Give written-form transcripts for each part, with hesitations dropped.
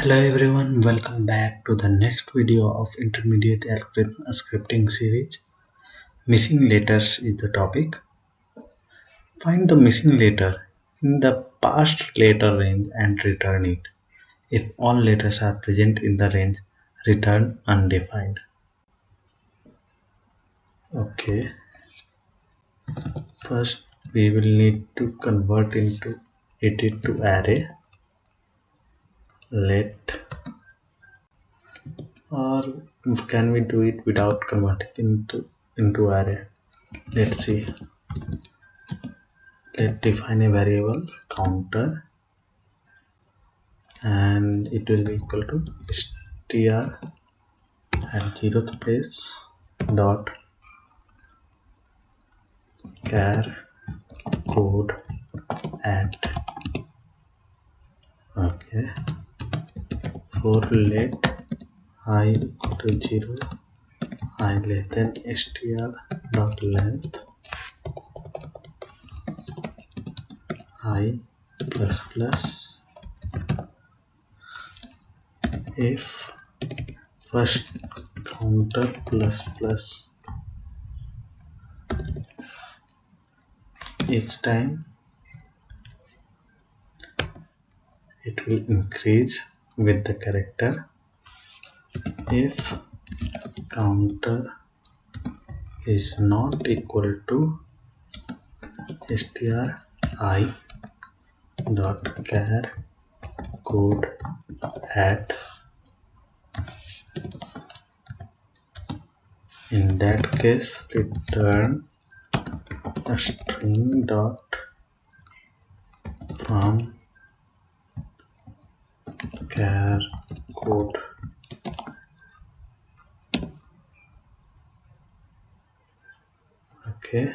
Hello everyone, welcome back to the next video of intermediate algorithm scripting series. Missing letters is the topic. Find the missing letter in the past letter range and return it. If all letters are present in the range, return undefined. Okay, first we will need to convert it to array. Or can we do it without converting into array? Let's see. Let's define a variable counter and it will be equal to str at 0th place dot char code at. Okay, for let I equal to 0, I less than str dot length I plus plus. If first counter plus plus each time it will increase with the character. If counter is not equal to str I dot char code at, in that case return a string dot from char code. Okay,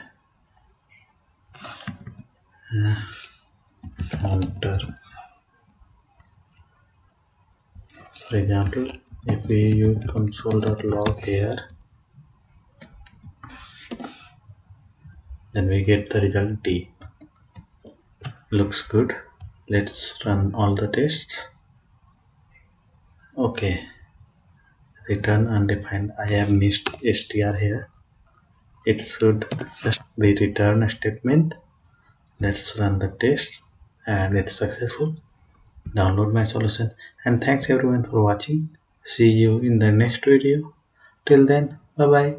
counter. For example, if we use console.log here, then we get the result D. Looks good. Let's run all the tests. Okay, return undefined. I have missed str here. It should just be return statement. Let's run the test and it's successful. Download my solution, and thanks everyone for watching. See you in the next video. Till then, bye bye.